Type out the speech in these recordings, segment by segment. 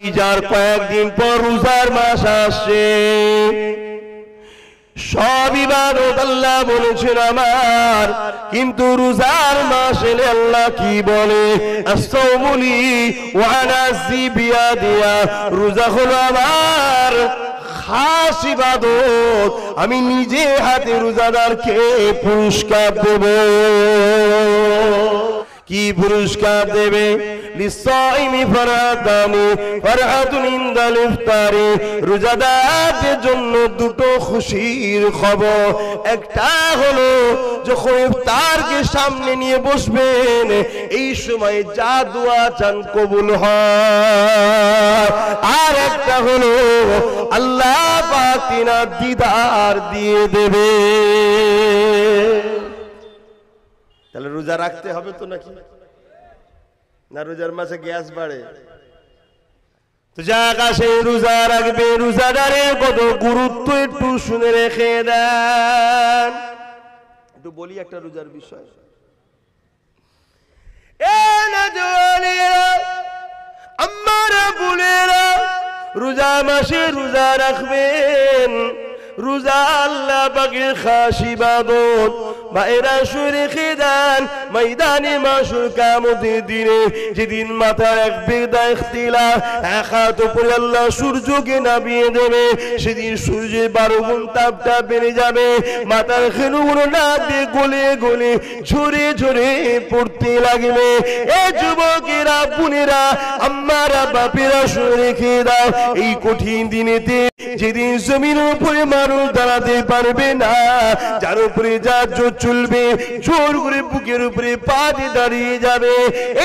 যার কয়েকদিন পর রোজার মাস আসছে, সব ইবাদত আল্লাহ বলেছেন আমার, কিন্তু রোজার মাস এলে আল্লাহ কি বলে? আস-সাওমুলি ওয়া আনা জিবিয়াদিয়া, রোজা হলো আমার খাস ইবাদত, আমি নিজে হাতে রোজাদারকে পুরস্কার দেব। কি পুরস্কার দেবে? লিসাইমি ফারাদানি ফারহাতুন ইনদাল ইফতারি, রোজাদারদের জন্য দুটো খুশির খবর। একটা হলো যখন ইফতারকে সামনে নিয়ে বসবেন, এই সময় যা দোয়া চান কবুল হয়। আর একটা হলো আল্লাহ পাক তিনার দিদার দিয়ে দেবে। তাহলে রোজা রাখতে হবে তো নাকি? না রোজার মাসে গ্যাস বাড়ে? তো যাক আসে রোজা রাখবে, রোজাদারের কত গুরুত্ব একটু শুনে রেখে দেন। একটু বলি একটা রোজার বিষয়। আমারা বলেরা রোজা মাসে রোজা রাখবেন। রোজা আল্লাহ পাকের খাস ইবাদত। ভাইরা শুনে খেদান, ময়দানে মাশর কিয়ামতের দিনে যেদিন মাথার এক বেদা ইখতিলাফ, এক হাত উপরে আল্লাহ সূর্যকে নামিয়ে দেবে, সেদিন সূর্যের 12 গুণ তাপটা বেড়ে যাবে, মাথার খেনুগুলো নাক দিয়ে গলে গলে ঝরে ঝরে পড়তে লাগবে। এ যুবকেরা, বোনেরা, আম্মারা, বাপেরা শুনে রেখে দাও, এই কঠিন দিনেতে যেদিন জমিনের উপরে মানুষ দাঁড়াতে পারবে না, যার উপরে যা জোর চলবে, জোর করে বুকের উপরে পা দিয়ে দাঁড়িয়ে যাবে,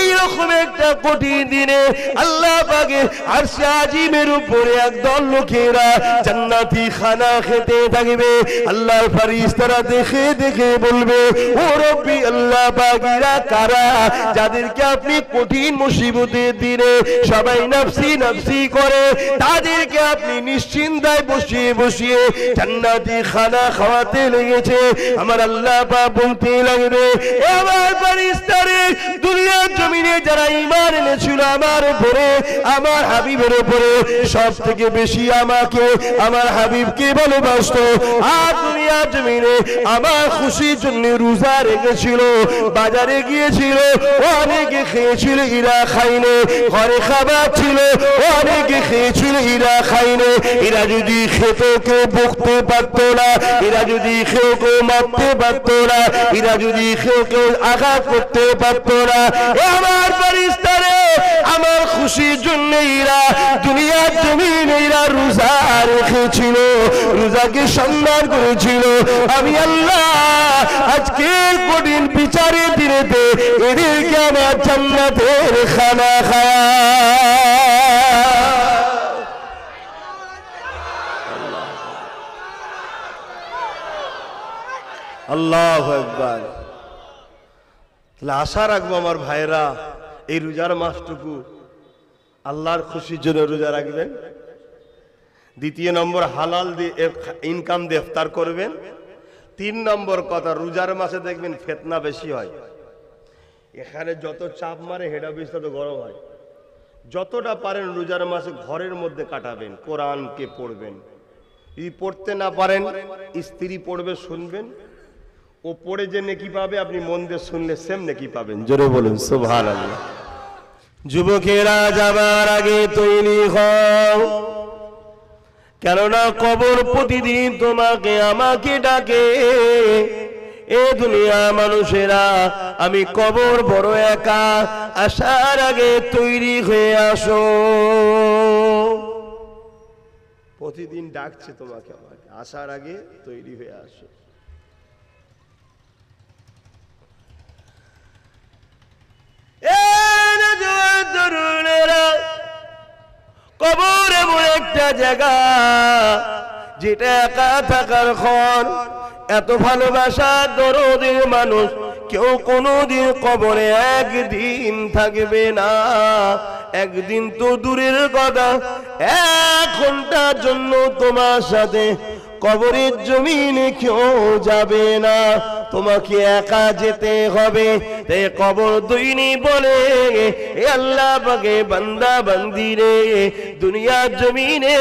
এইরকম একটা কঠিন দিনে আল্লাহ পাকের আরশে আজিমের উপরে একদল লোকেরা জান্নাতি খানা খেতে থাকবে। আল্লাহর ফেরেশতারা দেখে দেখে বলবে, ও রব্বি আল্লাহ পাকেরা কারা, যাদেরকে আপনি কঠিন মুসিবতের দিনে সবাই নফসি নফসি করে, তাদেরকে আপনি নিশ্চিন্তায় বসিয়ে বসিয়ে জান্নাতি খানা খাওয়াতে লেগেছে। আমার আল্লাহ পাক বলতে লাগবে, আমার ফেরেশতারা দুনিয়ার জমিনে যারা ঈমান এনেছিল আমার উপরে, আমার হাবিবের উপরে, সব থেকে বেশি আমাকে, আমার হাবিবকে ভালোবাসতো, আর দুনিয়ার জমিনে আমার খুশির জন্য রোজা রেখেছিল, বাজারে গিয়েছিল, অনেকে খেয়েছিল, এরা খাইনি, ঘরে খাবার ছিল, অনেকে খেয়েছিল, এরা খাইনি। এরা যদি খেত কেউ বকতে পারত না, এরা যদি কেউ কেউ মারতে পারত না, এরা যদি কেউ কেউ আঘাত করতে পারত না। আমার ফেরেশতারা আমার খুশির জন্য এরা দুনিয়ার জমিনে এরা রোজা রেখেছিল, রোজাকে সম্মান করেছিল। আমি আল্লাহ আজকে কঠিন বিচারের দিনেতে এদেরকে আমার জান্নাতের খানা খাওয়া। আল্লাহু আকবার। তাহলে আশা রাখবো আমার ভাইরা, এই রোজার মাসটুকু আল্লাহর খুশির জন্য রোজা রাখবেন। দ্বিতীয় নম্বর, হালাল দিয়ে ইনকাম দিয়ে ইফতার করবেন। 3 নম্বর কথা, রোজার মাসে দেখবেন ফিতনা বেশি হয়। এখানে যত চাপ মারে হেড অফিস তত গরম হয়। যতটা পারেন রোজার মাসে ঘরের মধ্যে কাটাবেন, কোরআনকে পড়বেন। যদি পড়তে না পারেন স্ত্রী পড়বে, শুনবেন, ও পড়ে যে নেকি পাবে, আপনি মন দিয়ে শুনলে সেম নেকি পাবেন। জোরে বলুন সুবহানাল্লাহ। যুবকেরা যাবার আগে তৈরি হও, কেননা কবর প্রতিদিন তোমাকে আমাকে ডাকে। এ দুনিয়া মানুষেরা, আমি কবর বড় একা, আসার আগে তৈরি হয়ে আসো। প্রতিদিন ডাকছে তোমাকে আমাকে, আসার আগে তৈরি হয়ে আসো। কবর এমন একটা জায়গা যেটা একা থাকার ক্ষণ। এত ভালোবাসা দরদের মানুষ কেউ কোনোদিন কবরে একদিন থাকবে না। একদিন তো দূরের কথা, 1 ঘন্টার জন্য তোমার সাথে কবরের জমিনে কেউ যাবে না। তোমাকে একা যেতে হবে, তে কবর দইনি বলে এ আল্লাহ পাকে বান্দা বান্দি রে দুনিয়ার জমিনে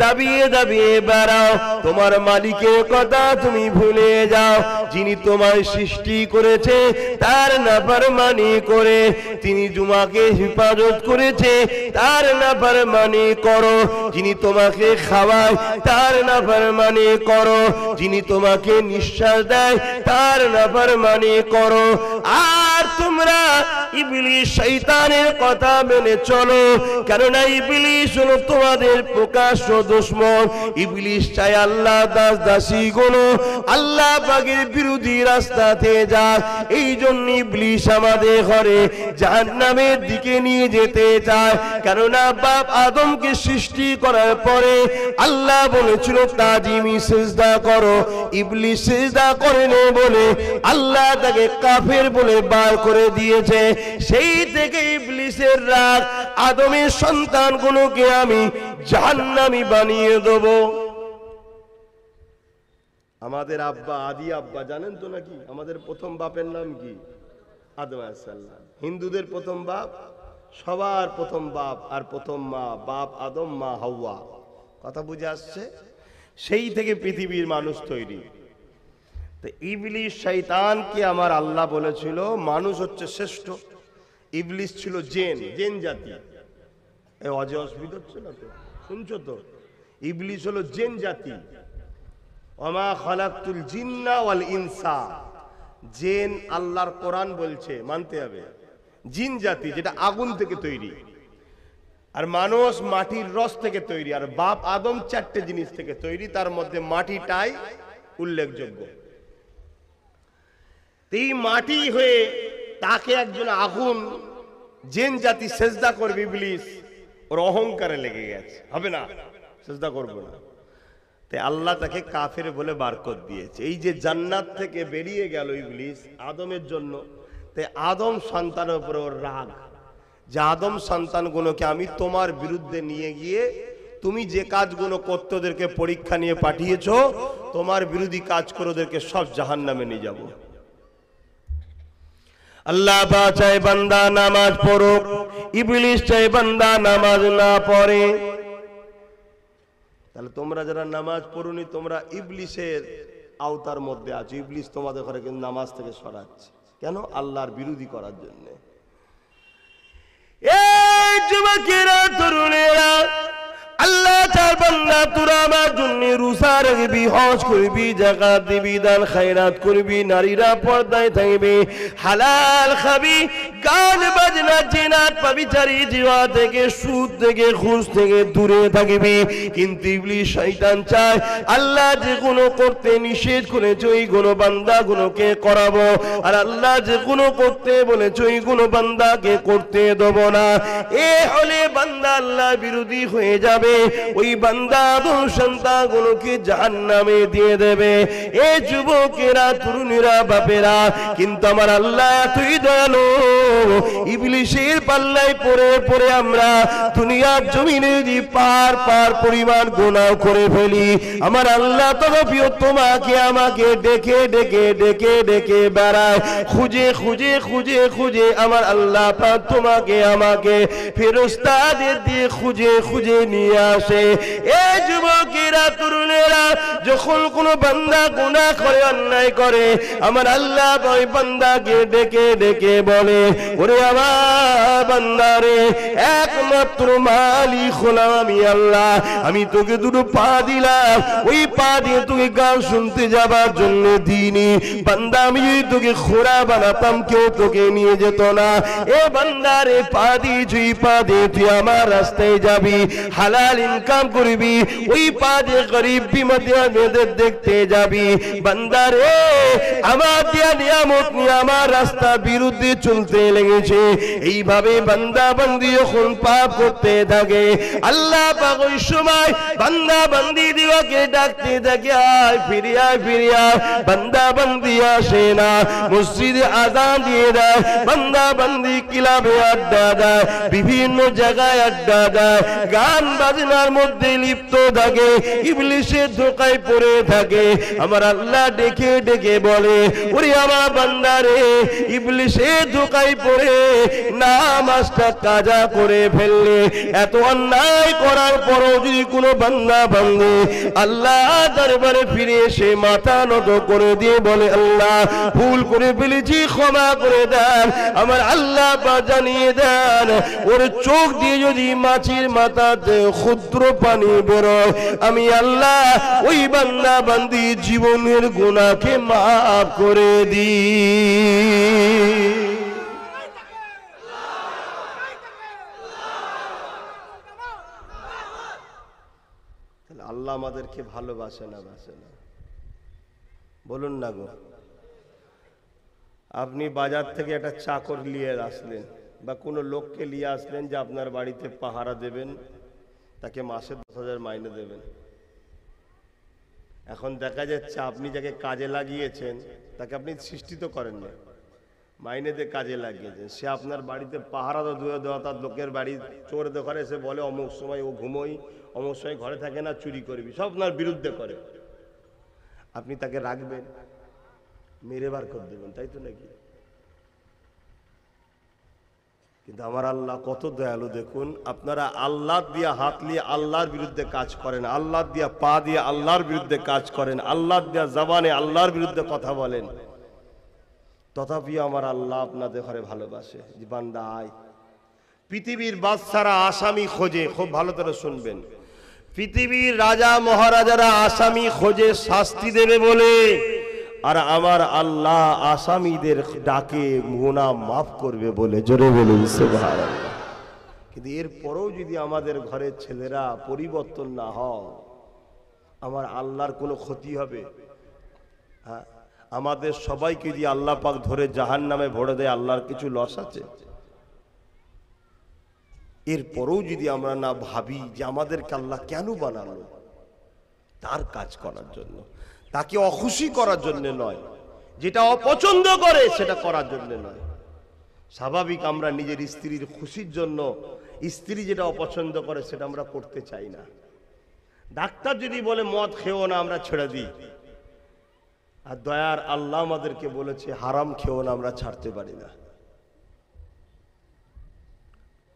দাবিয়ে দাবিয়ে বেড়াও, তোমার মালিকের কথা তুমি ভুলে যাও। যিনি তোমায় সৃষ্টি করেছে তার নাফরমানি করে, তিনি তোমাকে হেফাজত করেছে তার নাফরমানি করো। যিনি তোমাকে খাওয়ায় তার নাফরমানি করো, যিনি তোমাকে নিঃশ্বাস দেয় তার নাফরমানি করো। আর তোমরা ইবলিস শয়তানের কথা মেনে চলো, কেননা ইবলিস হলো তোমাদের প্রকাশ্য দুশমন। ইবলিস চায় আল্লাহ দাস দাসী গুলো আল্লাহ পাকের বিরোধী রাস্তাতে যাক। এই জন্য ইবলিস আমাদের ঘরে জাহান্নামের দিকে নিয়ে যেতে চায়, কেননা বাপ আদমকে সৃষ্টি করার পরে আল্লাহ বলেছিল তাজিমি সিজদা করো, ইবলিস সিজদা করেনি বলে আল্লাহ তাকে কাফের বলে বার করে দিয়েছে। সেই থেকে ইবলিসের রাগ, আদমের সন্তানগুলোকে আমি জাহান্নামী বানিয়ে দেব। আমাদের আব্বা আদি আব্বা জানেন তো নাকি? আমাদের প্রথম বাপের নাম কি? আদম আলাইহিস সালাম। হিন্দুদের প্রথম বাপ, সবার প্রথম বাপ আর প্রথম মা, বাপ আদম মা হাওয়া। কথা বুঝে আসছে? সেই থেকে পৃথিবীর মানুষ তৈরি। তো ইবলিস শয়তানকে আমার আল্লাহ বলেছিল মানুষ হচ্ছে শ্রেষ্ঠ, ইবলিস ছিল জিন, জিন জাতি। এই অজে অসুবিধা হচ্ছে না তো? শুনছো তো? ইবলিস হলো জিন জাতি। ওমা খালাকতুল জিন্না ওয়াল ইনসা, জিন আল্লাহর কোরআন বলছে, মানতে হবে। জিন জাতি যেটা আগুন থেকে তৈরি, আর মানুষ মাটির রস থেকে তৈরি, আর বাপ আদম চারটে জিনিস থেকে তৈরি, তার মধ্যে মাটিটাই উল্লেখযোগ্য। এই মাটি হয়ে তাকে একজন আগুন জিন জাতি সেজদা করবে, ইবলিস ওর অহংকারে লেগে গেছে, হবে না, সেজদা করবো না। তাই আল্লাহ তাকে কাফের বলে বার করে দিয়েছে। এই যে জান্নাত থেকে বেরিয়ে গেল ইবলিস আদমের জন্য, তাই আদম সন্তানের উপরে ওর রাগ, যে আদম সন্তানগুলোকে আমি তোমার বিরুদ্ধে নিয়ে গিয়ে তুমি যে কাজগুলো করতে ওদেরকে পরীক্ষা নিয়ে পাঠিয়েছো, তোমার বিরোধী কাজ করে ওদেরকে সব জাহান্নামে নিয়ে যাব। আল্লাহ চায় বান্দা নামাজ পড়ুক, ইবলিস চায় বান্দা নামাজ না পড়ে। তাহলে তোমরা যারা নামাজ পড়ুনি তোমরা ইবলিসের আওতার মধ্যে আছো। ইবলিস তোমাদের ঘরে কিন্তু নামাজ থেকে সরাচ্ছে, কেন? আল্লাহর বিরোধী করার জন্য। এই যুবকেরা, তরুণেরা, আল্লাহ চার বান্দা তোরা আমার জন্য রোজা রাখবি, হজ করবি, যাকাত দিবি, দান খায়রাত করবি, নারীরা পর্দায় থাকবে, হালাল খাবি, গান বাজনা জিনাত পাবিচারি জিওয়া থেকে, সুদ থেকে, ঘুষ থেকে দূরে থাকবি। কিন্তু ইবলিস শয়তান চায় আল্লাহ যেগুলো করতে নিষেধ করেছে ওইগুলো বান্দাগুলোকে করাবো, আর আল্লাহ যেগুলো করতে বলেছে ওইগুলো বান্দাকে করতে দেব না। এ হলে বান্দা আল্লাহ বিরোধী হয়ে যাবে, ওই বান্দা আদম সন্তানগুলোকে জাহান্নামে দিয়ে দেবে। এ যুবকেরা, তরুণীরা, বাপেরা, কিন্তু আমার আল্লাহ এতই দয়ালু, ইবলিসের পাল্লায় পড়ে পড়ে আমরা দুনিয়ার জমিনে যদি পার পার পরিমাণ গুনাহ করে ফেলি, আমার আল্লাহ তরফিও তোমাকে আমাকে ডেকে ডেকে ডেকে ডেকে বেড়ায়, খুঁজে খুঁজে খুঁজে খুঁজে আমার আল্লাহ পাক তোমাকে আমাকে ফেরেশতাদের দিয়ে খুঁজে খুঁজে নিয়ে আসে। এ যুবকেরা, তরুণেরা, যখন কোন বান্দা গুনাহ করে, অন্যায় করে, আমার আল্লাহ ওই বান্দাকে ডেকে ডেকে বলে, ওরে আমার বান্দারে, একমাত্র মালিক হলাম আমি আল্লাহ, আমি তোকে দুটো পা দিলাম, ওই পা দিয়ে তোকে গান শুনতে যাবার জন্য দিইনি। বান্দা, আমি যদি তোকে খোরা বানাতাম কেউ তোকে নিয়ে যেত না। এ বান্দারে, পা দিয়েছি, পা দিয়ে তুই আমার রাস্তায় যাবি, হালাল ইনকাম করবি, ওই পা দিয়ে গরিব বিমাদের দেখতে যাবি। বান্দারে, আমার দিয়া নিয়ামত নিয়ে আমার রাস্তা বিরুদ্ধে চলতে লেগেছে। এইভাবে বান্দা বান্দি যখন পাপ করতে থাকে, আল্লাহ পাক ওই সময় বান্দা বান্দি দিওয়াকে ডাকতে থাকে, আয় ফিরে আয় ফিরে আয়। বান্দা বান্দি আসে না, মসজিদে আযান দিয়ে দেয়, বান্দা বান্দি ক্লাবে আড্ডা দেয়, বিভিন্ন জায়গায় আড্ডা দেয়, গান বাজনার মধ্যে লিপ্ত থাকে, ইবলিসের ধোঁকায় পড়ে থাকে। আমার আল্লাহ ডেকে ডেকে বলে, ওরে আমার বান্দারে, ইবলিসের ধোঁকায় পড়ে নামাজটা কাজা করে ফেললে, এত অন্যায় করার পরও যদি কোনো বান্দা বান্দি আল্লাহ দরবারে ফিরে এসে মাথা নত করে দিয়ে বলে, আল্লাহ ভুল করে ফেলেছি, ক্ষমা করে দেন, আমার আল্লাহ পাক জানিয়ে দেন, ওর চোখ দিয়ে যদি মাছির মাথাতে ক্ষুদ্র পানি বেরোয়, আমি আল্লাহ ওই বান্দা বান্দি জীবনের গুনাহকে মাফ করে দিই। আল্লাহ আমাদেরকে ভালোবাসে না বাসে না? বলুন না গো। আপনি বাজার থেকে একটা চাকর নিয়ে আসলেন বা কোনো লোককে নিয়ে আসলেন যে আপনার বাড়িতে পাহারা দেবেন, তাকে মাসে 10,000 মাইনে দেবেন। এখন দেখা যাচ্ছে আপনি যাকে কাজে লাগিয়েছেন তাকে আপনি সৃষ্টি তো করেন না, মাইনে দিয়ে কাজে লাগিয়েছেন, সে আপনার বাড়িতে পাহারা তো দূরে দেওয়া, তার লোকের বাড়ি চোর দোকানে এসে বলে অমুক সময় ও ঘুমোই, অমুক সময় ঘরে থাকে না, চুরি করবি, সব আপনার বিরুদ্ধে করে। আপনি তাকে রাখবেন, মেরে বার করে দেবেন, তাই তো নাকি? কিন্তু আমার আল্লাহ কত দয়ালু দেখুন। আপনারা আল্লাহ দিয়া হাত নিয়ে আল্লাহর বিরুদ্ধে কাজ করেন, আল্লাহ দিয়া পা দিয়ে আল্লাহর বিরুদ্ধে কাজ করেন, আল্লাহ দিয়া জবানে আল্লাহর বিরুদ্ধে কথা বলেন, তথাপি আমার আল্লাহ আপনাদের ঘরে ভালোবাসে। যে বান্দা আয়, পৃথিবীর বাদশারা আসামি খোঁজে, খুব ভালো করে শুনবেন, পৃথিবীর রাজা মহারাজারা আসামি খোঁজে শাস্তি দেবে বলে, আর আমার আল্লাহ আসামিদের ডাকে গুনাহ মাফ করবে বলে। জোরে বলুন সুবহানাল্লাহ। কিন্তু এরপরেও যদি আমাদের ঘরের ছেলেরা পরিবর্তন না হয়, আমার আল্লাহর কোনো ক্ষতি হবে? হ্যাঁ, আমাদের সবাইকে যদি আল্লাহ পাক ধরে জাহান্নামে ভরে দেয়, আল্লাহর কিছু লস আছে? এরপরেও যদি আমরা না ভাবি যে আমাদেরকে আল্লাহ কেন বানালো, তার কাজ করার জন্য, তাকে অখুশি করার জন্য নয়, যেটা অপছন্দ করে সেটা করার জন্য নয়। স্বাভাবিক আমরা নিজের স্ত্রীর খুশির জন্য স্ত্রী যেটা অপছন্দ করে সেটা আমরা করতে চাই না। ডাক্তার যদি বলে মদ খেও না, আমরা ছেড়ে দিই, আর দয়ার আল্লাহ আমাদেরকে বলেছে হারাম খেও না, আমরা ছাড়তে পারি না।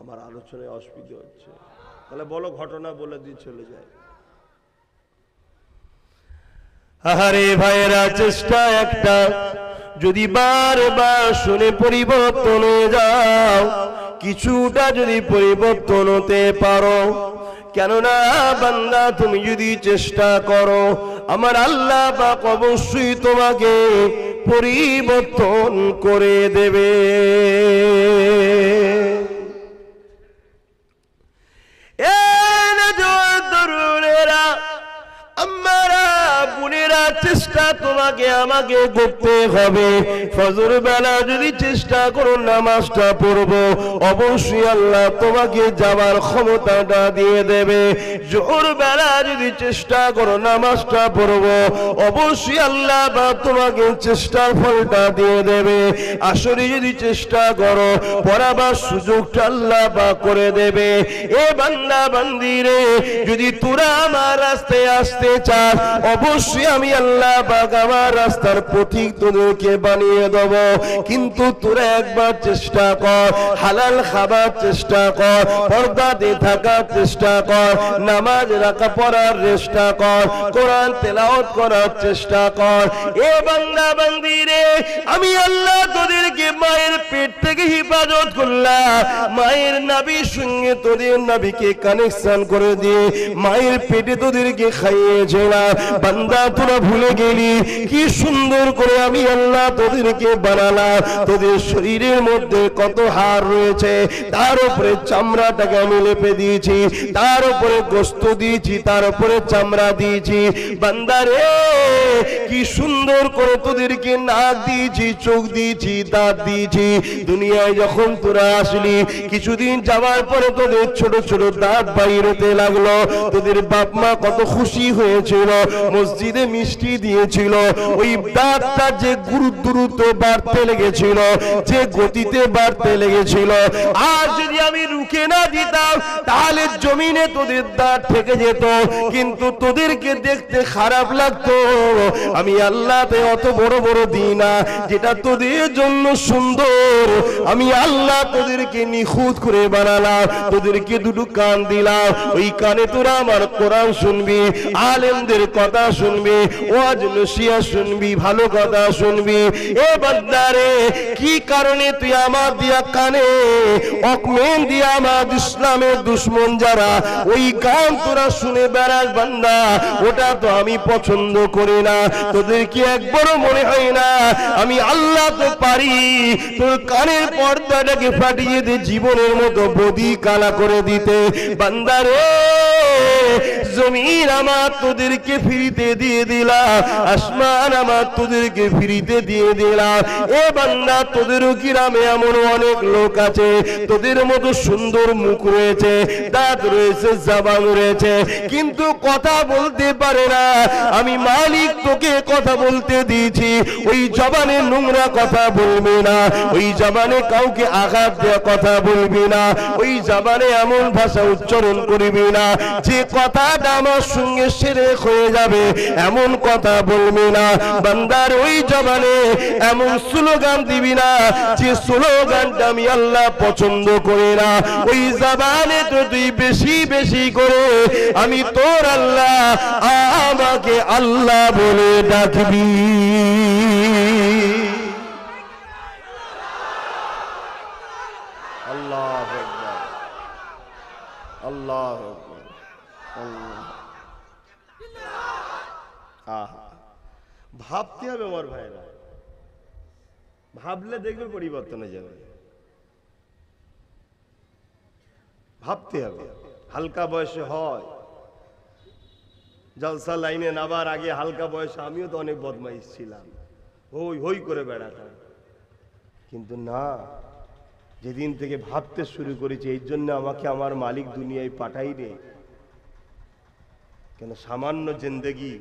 আমার আলোচনায় অসুবিধা হচ্ছে, তাহলে বলো, ঘটনা বলে দিয়ে চলে যায়। আরে ভাইরা, চেষ্টা একটা, যদি বারবার শুনে পরিবর্তন হয়ে যাও, কিছুটা যদি পরিবর্তন হতে পারো, কেননা বান্দা তুমি যদি চেষ্টা করো, আমার আল্লাহ পাক অবশ্যই তোমাকে পরিবর্তন করে দেবে। চেষ্টা তোমাকে আমাকে করতে হবে। ফজর বেলা যদি চেষ্টা করো নামাজটা পড়বো, অবশ্যই আল্লাহ তোমাকে যাবার ক্ষমতাটা দিয়ে দেবে। জোহর বেলা যদি চেষ্টা করো নামাজটা পড়বো, অবশ্যই আল্লাহ বা তোমাকে চেষ্টার ফলটা দিয়ে দেবে। আসরে যদি চেষ্টা করো, পড়াবার সুযোগটা আল্লাহ বা করে দেবে। এ বান্দা বান্দি রে, যদি তোরা আমার রাস্তায় আসতে চাস, অবশ্যই আমি আল্লাহ পাক আমার রাস্তার পথিক তোদেরকে বানিয়ে দেব। কিন্তু তোরা একবার চেষ্টা কর, হালাল খাবার চেষ্টা কর, পর্দাতে থাকার চেষ্টা কর, নামাজ রাখা পড়ার চেষ্টা কর, কোরআন তেলাওয়াত করার চেষ্টা কর। এ বান্দা বান্দি রে, আমি আল্লাহ তোদেরকে মায়ের পেট থেকে হেফাজত করলাম, মায়ের নাভির সঙ্গে তোদের নাভিকে কানেকশন করে দিয়ে মায়ের পেটে তোদেরকে খাইয়েছিলাম। বান্দা তোরা ভুলে ভুলে গেলি কি সুন্দর করে আমি আল্লাহ তোদেরকে বানালাম। তোদের শরীরের মধ্যে কত হাড় রয়েছে, তার উপরে চামড়াটাকে আমি লেপে দিয়েছি, তার উপরে গোশত দিয়েছি, তার উপরে চামড়া দিয়েছি। বান্দারে কি সুন্দর করে তোদেরকে নাক দিয়েছি, চোখ দিয়েছি, দাঁত দিয়েছি। দুনিয়ায় যখন তোরা আসলি কিছুদিন যাওয়ার পরে তোদের ছোট ছোট দাঁত বাইর হতে লাগলো। তোদের বাপ মা কত খুশি হয়েছিল, মসজিদে মিষ্টি দিয়েছিল। ওই দাঁতটা যে দ্রুত বাড়তে লেগেছিল, যে গতিতে বাড়তে লেগেছিল, আর যদি আমি রুখে না দিতাম তাহলে জমিনে তোদের দাঁত থেকে যেত। কিন্তু তোদেরকে দেখতে খারাপ লাগতো। আমি আল্লাহতে অত বড় বড় দিই না, যেটা তোদের জন্য সুন্দর আমি আল্লাহ তোদেরকে নিখুঁত করে বানালাম। তোদেরকে দুটো কান দিলাম, ওই কানে তোরা আমার কোরআন শুনবি, আলেমদের কথা শুনবি, ওয়াজ নসিহত শুনবি, ভালো কথা শুনবি। এ বান্দারে কি কারণে তুই আমার দিয়া কানে অকমেন দিয়া আমার ইসলামের দুশ্মন যারা ওই গান তোরা শুনে বেড়াস বান্দা, ওটা তো আমি পছন্দ করি না। তোদের কি একবারও মনে হয় না আমি আল্লাহ তো পারি তোর কানের পর্দাটাকে ফাটিয়ে দে জীবনের মতো বদি কালা করে দিতে। বান্দারে জমিন আমার তোদেরকে ফিরিতে দিয়ে দিলাম, আসমান আমার তোদেরকে ফিরিতে দিয়ে দিলাম। এ বান্দা তোদেরও গ্রামে এমন অনেক লোক আছে তোদের মতো সুন্দর মুখ রয়েছে, দাঁত রয়েছে, জবান রয়েছে, কিন্তু কথা বলতে পারে না। আমি মালিক তোকে কথা বলতে দিয়েছি, ওই জবানে নোংরা কথা বলবি না, ওই জবানে কাউকে আঘাত দেওয়া কথা বলবি না, ওই জবানে এমন ভাষা উচ্চারণ করবি না যে কথাটা আমার সঙ্গে শিরক হয়ে যাবে, এমন কথা বলবি না। বান্দার ওই জবানে এমন স্লোগান দিবি না যে স্লোগানটা আমি আল্লাহ পছন্দ করি না। ওই জবানে তো তুই বেশি বেশি করে আমি তোর আল্লাহ, আমাকে আল্লাহ বলে ডাকবি। আল্লাহু আকবার, আল্লাহু আকবার, আল্লাহ। আহা, ভাবতে হবে আমার ভাইরা, ভাবলে দেখবে পরিবর্তন হয়ে যাবে। ভাবতে হবে। হালকা বয়সে হয় জলসা লাইনে নাবার আগে হালকা বয়সে আমিও তো অনেক বদমাইশ ছিলাম, হই হই করে বেড়াতাম। কিন্তু না, যেদিন থেকে ভাবতে শুরু করেছি এই জন্য আমাকে আমার মালিক দুনিয়ায় পাঠাই রে, কেন সামান্য জিন্দেগি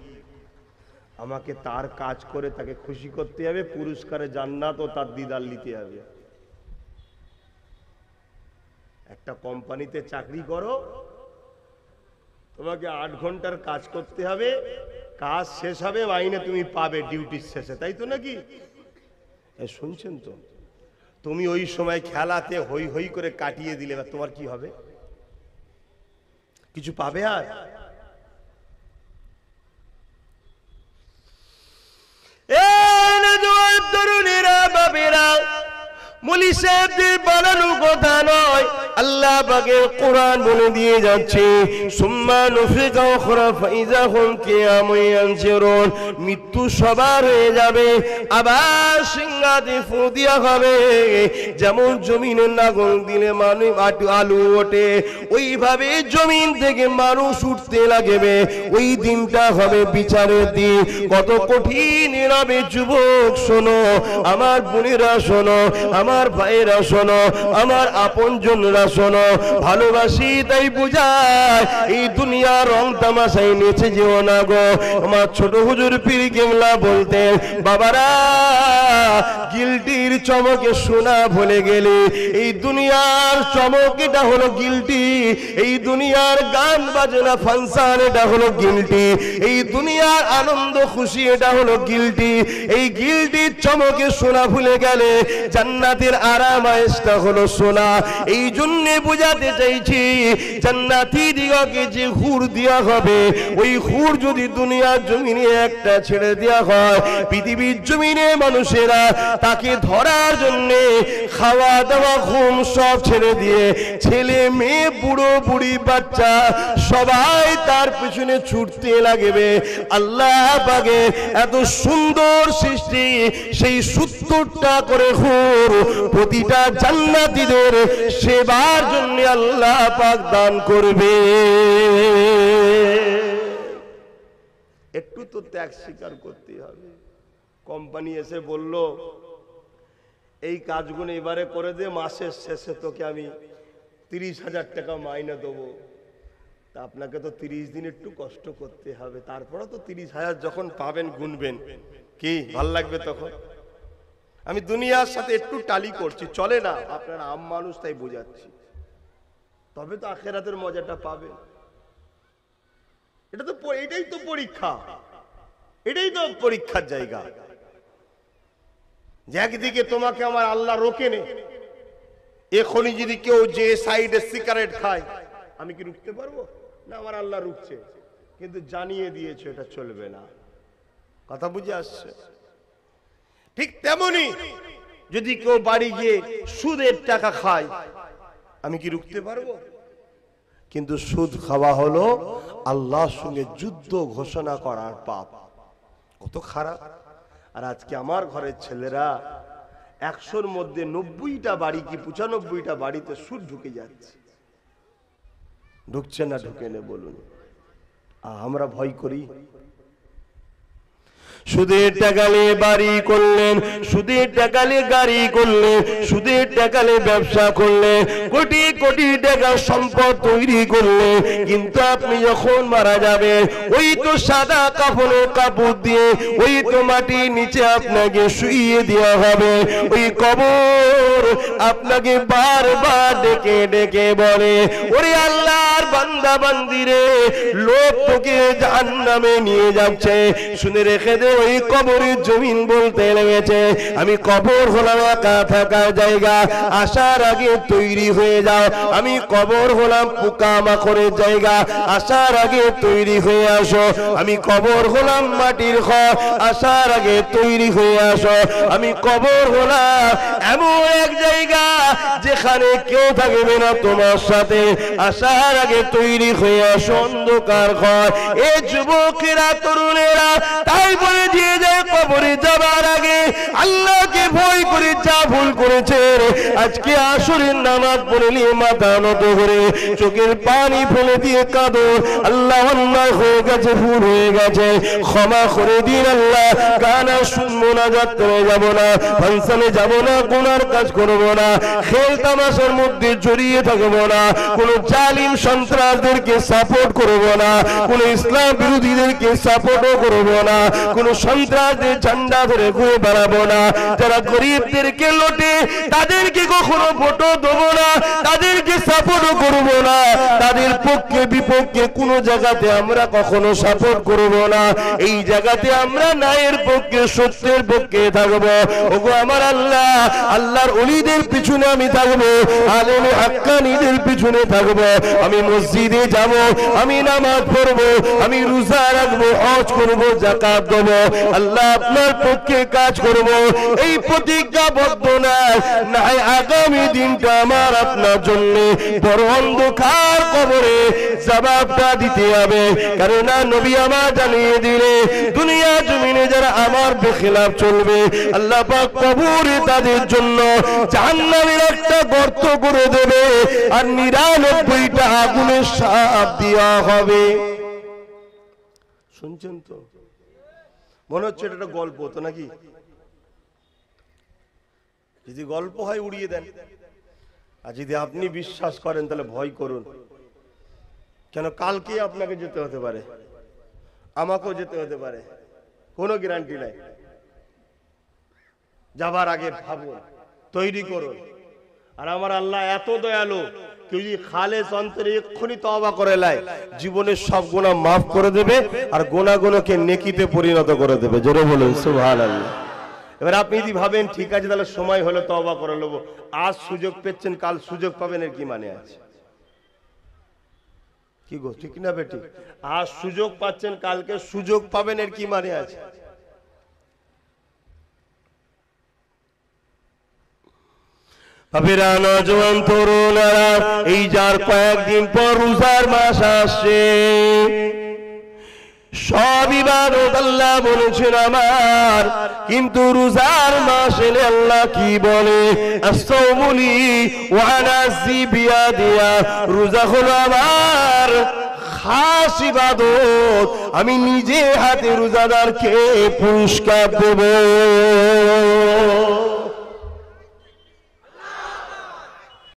আমাকে তার কাজ করে তাকে খুশি করতে হবে, পুরস্কারে জান্নাত ও তার দিদার নিতে হবে। একটা কোম্পানিতে চাকরি করো, তোমাকে 8 ঘন্টার কাজ করতে হবে, কাজ শেষ হবে মাইনে তুমি পাবে ডিউটির শেষে, তাই তো নাকি? শুনছেন তো? তুমি ওই সময় খেলাতে হই হই করে কাটিয়ে দিলে তোমার কি হবে? কিছু পাবে? আর তরুণীরা বাবেরা মুলি সাহেবদের বানানো কথা নয়, আল্লাহ পাকের কোরআন বলে দিয়ে যাচ্ছে, সুম্মা নুফিকা উখরা ফাইযা হুম কিয়ামুন ইয়ানজিরুন। মৃত্যু সবার হয়ে যাবে, আবার সিংহাতে ফু দিয়া হবে। যেমন জমিনের নাগল দিলে মানুষ আলু ওঠে, ওইভাবে জমিন থেকে মানুষ উঠতে লাগবে। ওই দিনটা হবে বিচারের দিন। কত কঠিন হবে যুবক শোনো, আমার বোনেরা শোনো, আমার ভাইয়েরা শোনো, আমার আপনজনরা শোনো। ভালোবাসি তাই বুঝায় এই দুনিয়া রং তামাশাই নেচে যেও না গো। আমার ছোট হুজুর পীর কেবলা বলতেন, বাবারা গিলটির চমকে সোনা ভুলে গেলে, এই দুনিয়ার চমক এটা হলো গিলটি, এই দুনিয়ার গান বাজনা ফাংশন এটা হলো গিলটি, এই দুনিয়ার আনন্দ খুশি এটা হলো গিলটি। এই গিলটির চমকে সোনা ভুলে গেলে জান্নাতের আরাম আয়েশটা হলো সোনা। এই জন্য বোঝাতে চাইছি জান্নাতি দিগকে যে হুর দেওয়া হবে ওই হুর যদি দুনিয়ার জমিনে একটা ছেড়ে দেওয়া হয় পৃথিবীর জমিনে মানুষেরা তাকে ধরার জন্য খাওয়া দাওয়া ঘুম সব ছেড়ে দিয়ে ছেলে মেয়ে বুড়ো বুড়ি বাচ্চা সবাই তার পিছনে ছুটতে লাগবে। আল্লাহ পাকের এত সুন্দর সৃষ্টি সেই 70টা করে হুর প্রতিটা জান্নাতীদের সেবার জন্য আল্লাহ পাক দান করবে। একটু তো ত্যাগ স্বীকার করতে হবে। কোম্পানি এসে বলল এই কাজগুলো এবারে করে দে, মাসের শেষে তোকে আমি 30,000 টাকা মাইনে দেবো। তা আপনাকে তো 30 দিন একটু কষ্ট করতে হবে, তারপরে তো 30,000 যখন পাবেন গুনবেন, কি ভাল লাগবে তখন? আমি দুনিয়ার সাথে একটু টালি করছি, চলে না, আপনারা আম মানুষ তাই বোঝাচ্ছি, তবে তো আখিরাতের মজাটা পাবে। এটাই তো পরীক্ষা, এটাই তো পরীক্ষার জায়গা। যে একদিকে তোমাকে আমার আল্লাহ রোকে নে, এখনই যদি কেউ যে সাইডে সিগারেট খায় আমি কি রুখতে পারবো? না, আমার আল্লাহ রুখছে, কিন্তু জানিয়ে দিয়েছে এটা চলবে না। কথা বুঝে আসছে? ঠিক তেমনি যদি কেউ বাড়ি গিয়ে সুদের টাকা খায় আমি কি রুখতে পারবো? কিন্তু সুদ খাওয়া হলো আল্লাহর সঙ্গে যুদ্ধ ঘোষণা করার পাপ। কত খারাপ। আর আজকে আমার ঘরের ছেলেরা 100-র মধ্যে 90টা বাড়ি কি 95টা বাড়িতে সুদ ঢুকে যাচ্ছে। ঢুকছে না ঢুকে নে বলুন, আমরা ভয় করি। সুদের টাকালে বাড়ি করলেন, সুদের টাকালে গাড়ি করলেন, সুদের টাকালে ব্যবসা করলেন, কোটি কোটি টাকার সম্পদ তৈরি করলেন, কিন্তু আপনি যখন মারা যাবেন ওই তো সাদা কাফনের কাপড় দিয়ে ওই তো মাটির নিচে আপনাকে শুইয়ে দেওয়া হবে। ওই কবর আপনাকে বারবার ডেকে ডেকে বলে, ওরে আল্লাহর বান্দা বান্দিরে, লোক তোকে জাহান্নামে নিয়ে যাচ্ছে। শুনে রেখে দে, ওই কবরের জমিন বলতে লেগেছে আমি কবর হলাম একা থাকার জায়গা, আসার আগে তৈরি হয়ে যাও। আমি কবর হলাম পোকামাকড়ের জায়গা, আসার আগে তৈরি হয়ে আসো। আমি কবর হলাম মাটির ঘর, আসার আগে তৈরি হয়ে আসো। আমি কবর হলাম এমন এক জায়গা যেখানে কেউ থাকবে না তোমার সাথে, আসার আগে তৈরি হয়ে আসো। অন্ধকার ঘর। এ যুবকেরা তরুণেরা তাই বলে দিয়ে যায় কবরে যাবার আগে আল্লাহকে ভয় করে যা ভুল করেছে আজকে আসরের নামাজ পড়ে নিয়ে মাথা নত করে চোখের পানি ফেলে দিয়ে কাঁদো, আল্লাহ অন্যায় হয়ে গেছে, ভুল হয়ে গেছে, ক্ষমা করে দিন আল্লাহ। গানা শুনবো না, যাত্রায় যাবো না, ফাংশনে যাবো না, গুনার কাজ করবো না, খেল তামাশার মধ্যে জড়িয়ে থাকবো না, কোন জালিম সন্ত্রাসদেরকে সাপোর্ট করবো না, কোন ইসলাম বিরোধীদেরকে সাপোর্টও করবো না, কোন সন্ত্রাসদের ঝান্ডা ধরে ঘুরে বেড়াবো না, যারা গরিবদেরকে লোটে তাদেরকে কখনো ভোটও দেবো না, তাদেরকে সাপোর্টও করবো না, তাদের পক্ষে বিপক্ষে কোন জায়গাতে আমরা কখনো সাপোর্ট করবো না। এই জায়গাতে আমরা ন্যায়ের পক্ষে সত্যের পক্ষে থাকবো। ওগো আমার আল্লাহ, আল্লাহর ওলিদের পিছনে আমি থাকবো, আলেমে হাক্কানীদের পিছনে থাকবো। আমি মসজিদে যাব, আমি নামাজ পড়বো, আমি রোজা রাখবো, হজ করবো, যাকাত দেবো, আল্লাহ আপনার পক্ষে কাজ করবো। এই প্রতিজ্ঞাবদ্ধ না আগামী দিনটা আমার আপনার জন্য বড় অন্ধকার কবরে জবাবটা দিতে হবে। কেননা নবী আমার জানিয়ে দিলে দুনিয়া জমিনে যারা আমার বেখিলাফ চলবে আল্লাহ পাক কবরে তাদের জন্য জাহান্নামের একটা গর্ত করে দেবে আর 99টা আগুনের শাপ দেওয়া হবে। শুনছেন তো? মনে হচ্ছে এটা একটা গল্প তো নাকি? যদি গল্প হয় উড়িয়ে দেন, আর যদি আপনি বিশ্বাস করেন তাহলে ভয় করুন। কেন কালকে আপনাকে যেতে হতে পারে, আমাকেও যেতে হতে পারে, কোনো গ্যারান্টি নাই। যাবার আগে ভাবুন, তৈরি করুন। আর আমার আল্লাহ এত দয়ালু, কেউ যদি খালেস অন্তরে এক্ষুনি তওবা করে নেয় জীবনের সব গুনাহ মাফ করে দেবে আর গুনাহগুলোকে নেকিতে পরিণত করে দেবে। জোরে বলুন সুবহানাল্লাহ। এবার আপনি যদি ভাবেন ঠিক আছে তাহলে সময় হলো তওবা করে নেব, আজ সুযোগ পেয়েছেন কাল সুযোগ পাবেন, এর কি মানে আছে? কি গো ঠিক না বেটি? আজ সুযোগ পাচ্ছেন, কালকে সুযোগ পাবেন, এর কি মানে আছে? বাবেরা, নজওয়ান তরুণেরা, এই যার কয়েকদিন পর রোজার মাস আসছে, সব ইবাদত আল্লাহ বলেছেন আমার, কিন্তু রোজার মাস এলে আল্লাহ কি বলে? আস-সাওমুলি ওয়া আনাজি বিয়াদিয়া, রোজা হলো আমার খাস ইবাদত, আমি নিজে হাতে রোজাদারকে পুরস্কার দেব।